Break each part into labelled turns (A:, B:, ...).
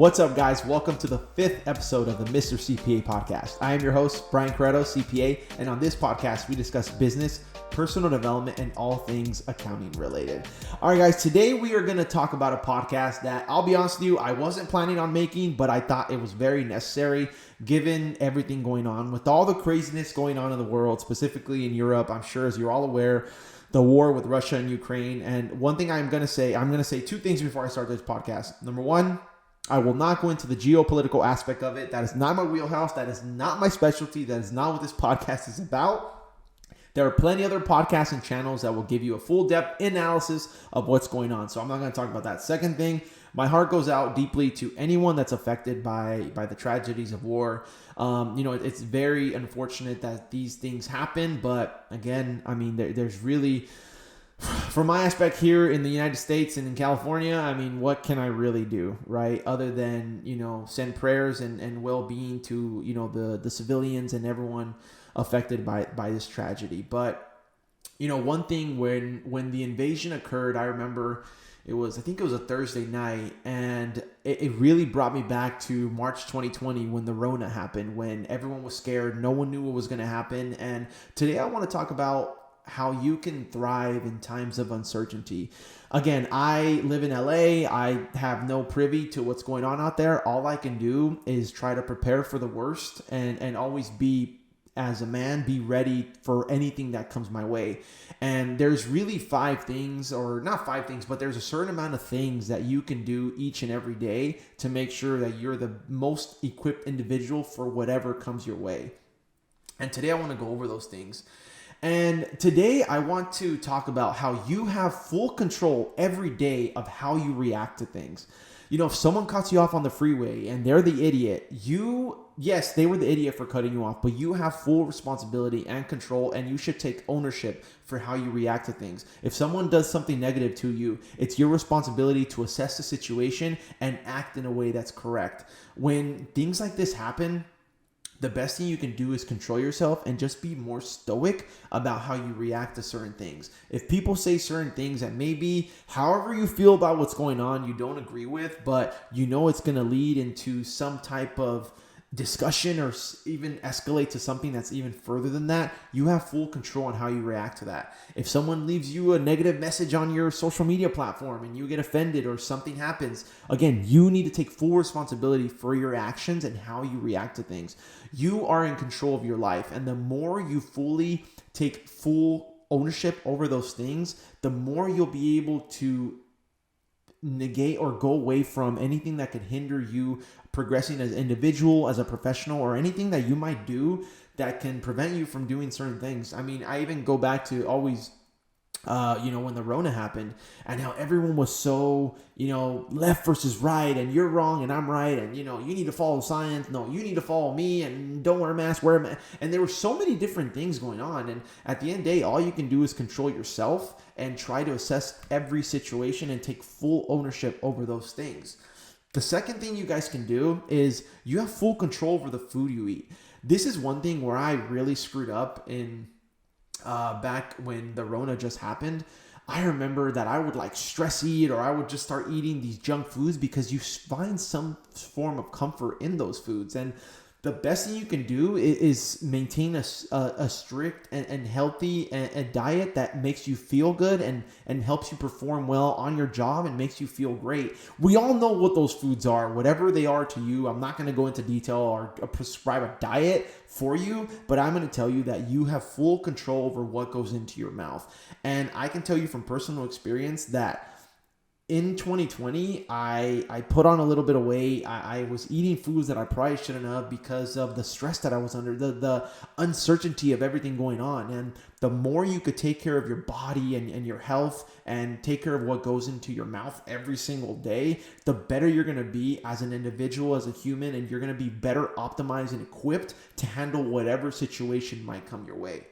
A: What's up, guys? Welcome to the 5th episode of the Mr. CPA podcast. I am your host, Bryan Carreto, CPA, and on this podcast, we discuss business, personal development, and all things accounting related. All right, guys, today we are going to talk about a podcast that, I'll be honest with you, I wasn't planning on making, but I thought it was very necessary given everything going on. With all the craziness going on in the world, specifically in Europe, I'm sure as you're all aware, the war with Russia and Ukraine. And one thing I'm going to say two things before I start this podcast. Number one, I will not go into the geopolitical aspect of it. That is not my wheelhouse. That is not my specialty. That is not what this podcast is about. There are plenty other podcasts and channels that will give you a full depth analysis of what's going on. So I'm not going to talk about that. Second thing, my heart goes out deeply to anyone that's affected by the tragedies of war. It's very unfortunate that these things happen. But again, I mean, there's really... From my aspect here in the United States and in California, I mean, what can I really do, right? Other than, send prayers and well-being to, the civilians and everyone affected by this tragedy. But, one thing when the invasion occurred, I remember I think it was a Thursday night, and it really brought me back to March 2020 when the Rona happened, when everyone was scared, no one knew what was going to happen. And today I want to talk about how you can thrive in times of uncertainty. Again, I live in LA. I have no privy to what's going on out there. All I can do is try to prepare for the worst and always be, as a man, be ready for anything that comes my way. And there's really five things, or not five things, but there's a certain amount of things that you can do each and every day to make sure that you're the most equipped individual for whatever comes your way. And today I want to go over those things. And today I want to talk about how you have full control every day of how you react to things. If someone cuts you off on the freeway and they're the idiot, yes, they were the idiot for cutting you off, but you have full responsibility and control, and you should take ownership for how you react to things. If someone does something negative to you, it's your responsibility to assess the situation and act in a way that's correct. When things like this happen, the best thing you can do is control yourself and just be more stoic about how you react to certain things. If people say certain things that maybe, however you feel about what's going on, you don't agree with, but it's going to lead into some type of discussion or even escalate to something that's even further than that, you have full control on how you react to that. If someone leaves you a negative message on your social media platform and you get offended or something happens, again, you need to take full responsibility for your actions and how you react to things. You are in control of your life, and the more you fully take full ownership over those things, the more you'll be able to negate or go away from anything that could hinder you progressing as an individual, as a professional, or anything that you might do that can prevent you from doing certain things. I mean, I even go back to always, when the Rona happened and how everyone was so, left versus right, and you're wrong and I'm right, and, you need to follow science. No, you need to follow me, and don't wear a mask, wear a mask. And there were so many different things going on. And at the end of the day, all you can do is control yourself and try to assess every situation and take full ownership over those things. The second thing you guys can do is you have full control over the food you eat. This is one thing where I really screwed up in back when the Rona just happened. I remember that I would stress eat, or I would just start eating these junk foods because you find some form of comfort in those foods. And the best thing you can do is maintain a strict and healthy a diet that makes you feel good and helps you perform well on your job and makes you feel great. We all know what those foods are, whatever they are to you. I'm not going to go into detail or prescribe a diet for you, but I'm going to tell you that you have full control over what goes into your mouth. And I can tell you from personal experience that in 2020, I put on a little bit of weight. I was eating foods that I probably shouldn't have because of the stress that I was under, the uncertainty of everything going on. And the more you could take care of your body and your health and take care of what goes into your mouth every single day, the better you're going to be as an individual, as a human, and you're going to be better optimized and equipped to handle whatever situation might come your way.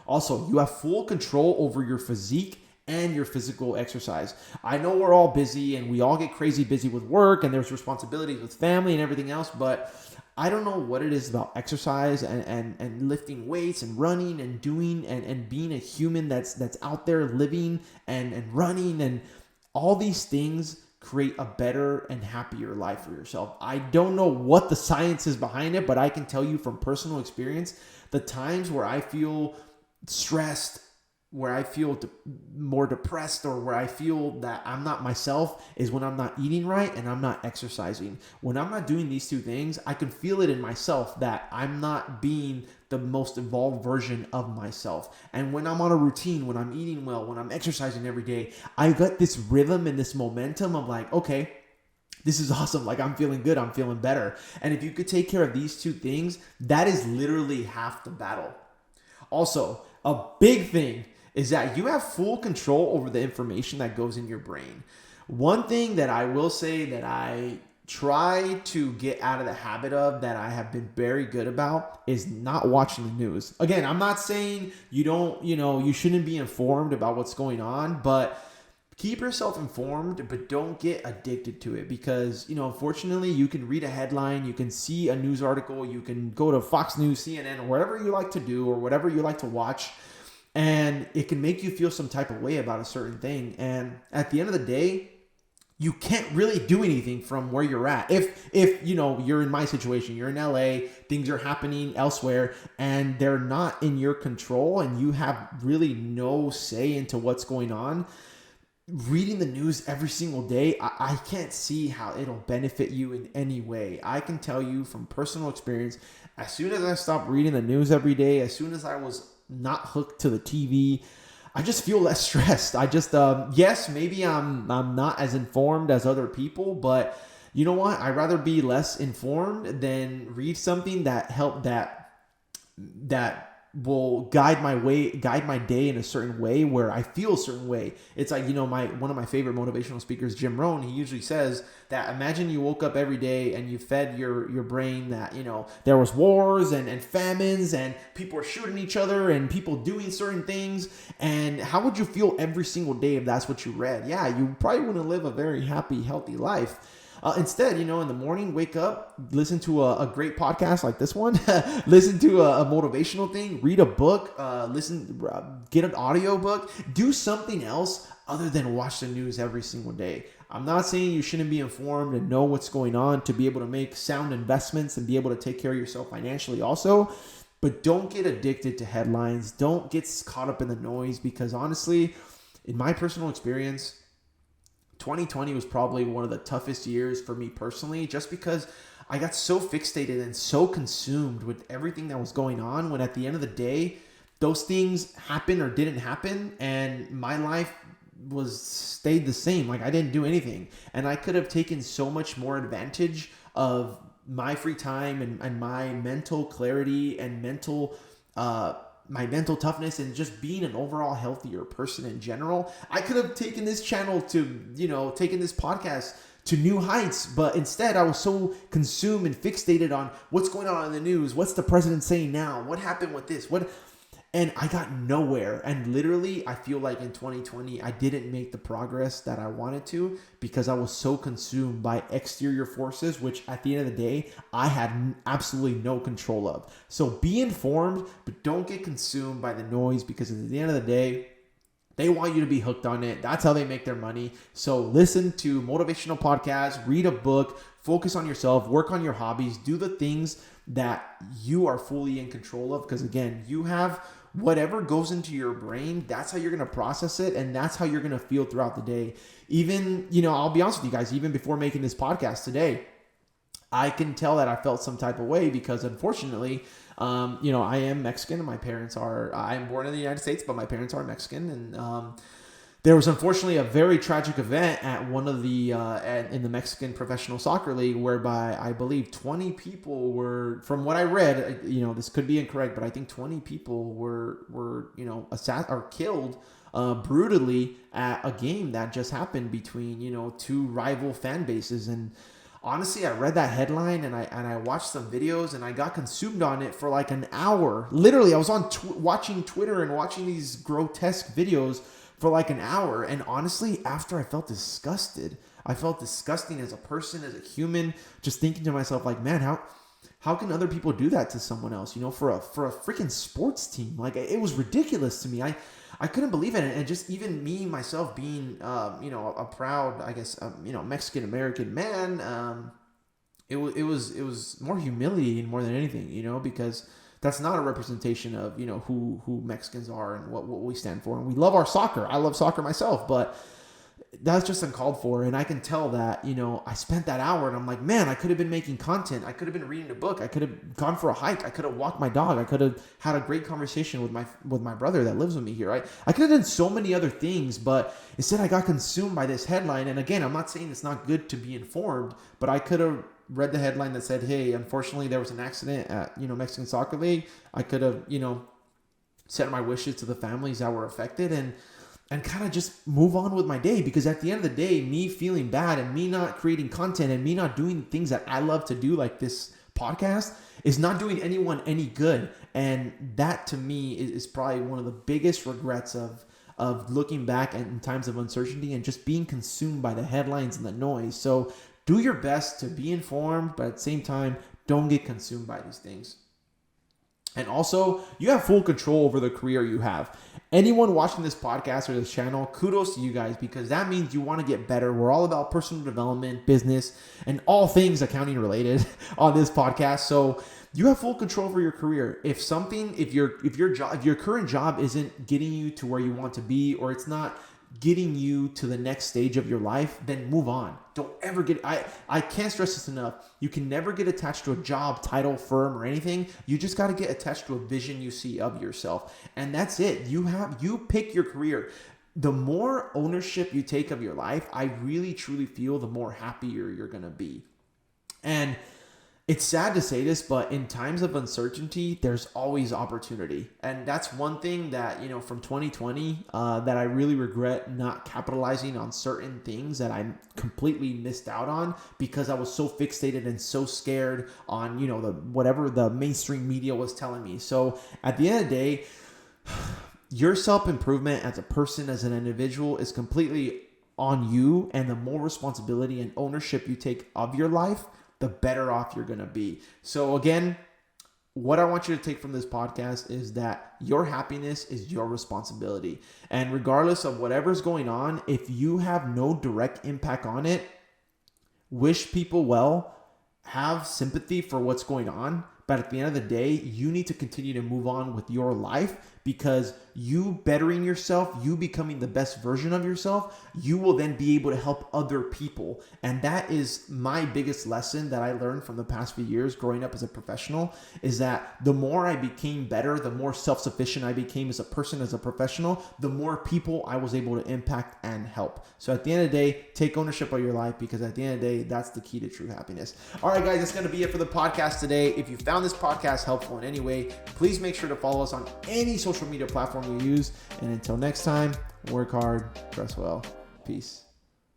A: Also, you have full control over your physique and your physical exercise. I know we're all busy and we all get crazy busy with work, and there's responsibilities with family and everything else, but I don't know what it is about exercise and lifting weights and running and doing and being a human that's out there living and running and all these things create a better and happier life for yourself. I don't know what the science is behind it, but I can tell you from personal experience, the times where I feel stressed, where I feel more depressed, or where I feel that I'm not myself is when I'm not eating right and I'm not exercising. When I'm not doing these two things, I can feel it in myself that I'm not being the most evolved version of myself. And when I'm on a routine, when I'm eating well, when I'm exercising every day, I got this rhythm and this momentum of like, okay, this is awesome. Like, I'm feeling good. I'm feeling better. And if you could take care of these two things, that is literally half the battle. Also, a big thing is that you have full control over the information that goes in your brain. One thing that I will say that I try to get out of the habit of, that I have been very good about, is not watching the news. Again, I'm not saying you shouldn't be informed about what's going on, but keep yourself informed, but don't get addicted to it, because, unfortunately, you can read a headline, you can see a news article, you can go to Fox News, CNN, or whatever you like to do, or whatever you like to watch, and it can make you feel some type of way about a certain thing. And at the end of the day, you can't really do anything from where you're at. If you're in my situation, you're in LA, things are happening elsewhere, and they're not in your control, and you have really no say into what's going on, reading the news every single day, I can't see how it'll benefit you in any way. I can tell you from personal experience, as soon as I stopped reading the news every day, as soon as I was not hooked to the TV, I just feel less stressed. I just, yes, maybe I'm not as informed as other people, but you know what? I'd rather be less informed than read something that will guide my day in a certain way where I feel a certain way. It's like, one of my favorite motivational speakers, Jim Rohn, he usually says that imagine you woke up every day and you fed your brain that, there was wars and famines and people are shooting each other and people doing certain things. And how would you feel every single day if that's what you read? Yeah, you probably wouldn't live a very happy, healthy life. Instead, in the morning, wake up, listen to a great podcast like this one, listen to a motivational thing, read a book, get an audio book, do something else other than watch the news every single day. I'm not saying you shouldn't be informed and know what's going on to be able to make sound investments and be able to take care of yourself financially also, but don't get addicted to headlines. Don't get caught up in the noise, because honestly, in my personal experience, 2020 was probably one of the toughest years for me personally, just because I got so fixated and so consumed with everything that was going on, when at the end of the day, those things happened or didn't happen, and my life stayed the same. Like, I didn't do anything, and I could have taken so much more advantage of my free time and my mental clarity and my mental toughness and just being an overall healthier person in general. I could have taken this channel to, taken this podcast to new heights, but instead I was so consumed and fixated on what's going on in the news. What's the president saying now? What happened with this? And I got nowhere. And literally, I feel like in 2020, I didn't make the progress that I wanted to, because I was so consumed by exterior forces, which at the end of the day, I had absolutely no control of. So be informed, but don't get consumed by the noise, because at the end of the day, they want you to be hooked on it. That's how they make their money. So listen to motivational podcasts, read a book, focus on yourself, work on your hobbies, do the things that you are fully in control of. Because again, you have whatever goes into your brain, that's how you're going to process it, and that's how you're going to feel throughout the day. Even, I'll be honest with you guys, even before making this podcast today, I can tell that I felt some type of way, because unfortunately, I am Mexican, and I am born in the United States, but my parents are Mexican. And there was unfortunately a very tragic event at one of the in the Mexican professional soccer league, whereby I believe 20 people were, from what I read, this could be incorrect, but I think 20 people were killed brutally at a game that just happened between two rival fan bases. And honestly, I read that headline and I watched some videos and I got consumed on it for like an hour. Literally, I was on watching Twitter and watching these grotesque videos for like an hour. And honestly, after I felt disgusted. I felt disgusting as a person, as a human, just thinking to myself like, man, how can other people do that to someone else, for a freaking sports team? Like, it was ridiculous to me. I couldn't believe it. And just even me, myself being, a proud, I guess, Mexican-American man, it was more humiliating more than anything, because that's not a representation of, who Mexicans are and what we stand for. And we love our soccer. I love soccer myself, but that's just uncalled for. And I can tell that, I spent that hour and I'm like, man, I could have been making content. I could have been reading a book. I could have gone for a hike. I could have walked my dog. I could have had a great conversation with my brother that lives with me here. Right? I could have done so many other things, but instead I got consumed by this headline. And again, I'm not saying it's not good to be informed, but I could have read the headline that said, hey, unfortunately there was an accident at, Mexican Soccer League. I could have, sent my wishes to the families that were affected and kind of just move on with my day, because at the end of the day, me feeling bad and me not creating content and me not doing things that I love to do, like this podcast, is not doing anyone any good. And that to me is probably one of the biggest regrets of looking back in times of uncertainty and just being consumed by the headlines and the noise. So do your best to be informed, but at the same time, don't get consumed by these things. And also, you have full control over the career you have. Anyone watching this podcast or this channel, kudos to you guys, because that means you want to get better. We're all about personal development, business, and all things accounting related on this podcast. So you have full control over your career. If your current job isn't getting you to where you want to be, or it's not getting you to the next stage of your life, then move on. Don't ever get, I can't stress this enough. You can never get attached to a job, title, firm, or anything. You just got to get attached to a vision you see of yourself. And that's it. You pick your career. The more ownership you take of your life, I really truly feel the more happier you're going to be. And it's sad to say this, but in times of uncertainty, there's always opportunity. And that's one thing that, from 2020, that I really regret not capitalizing on certain things that I completely missed out on because I was so fixated and so scared on, whatever the mainstream media was telling me. So at the end of the day, your self-improvement as a person, as an individual, is completely on you. And the more responsibility and ownership you take of your life, the better off you're going to be. So again, what I want you to take from this podcast is that your happiness is your responsibility. And regardless of whatever's going on, if you have no direct impact on it, wish people well, have sympathy for what's going on. But at the end of the day, you need to continue to move on with your life, because you bettering yourself, you becoming the best version of yourself, you will then be able to help other people. And that is my biggest lesson that I learned from the past few years growing up as a professional, is that the more I became better, the more self-sufficient I became as a person, as a professional, the more people I was able to impact and help. So at the end of the day, take ownership of your life, because at the end of the day, that's the key to true happiness. All right, guys, that's going to be it for the podcast today. If you found this podcast helpful in any way, please make sure to follow us on any social media platform you use. And until next time, work hard, dress well. Peace.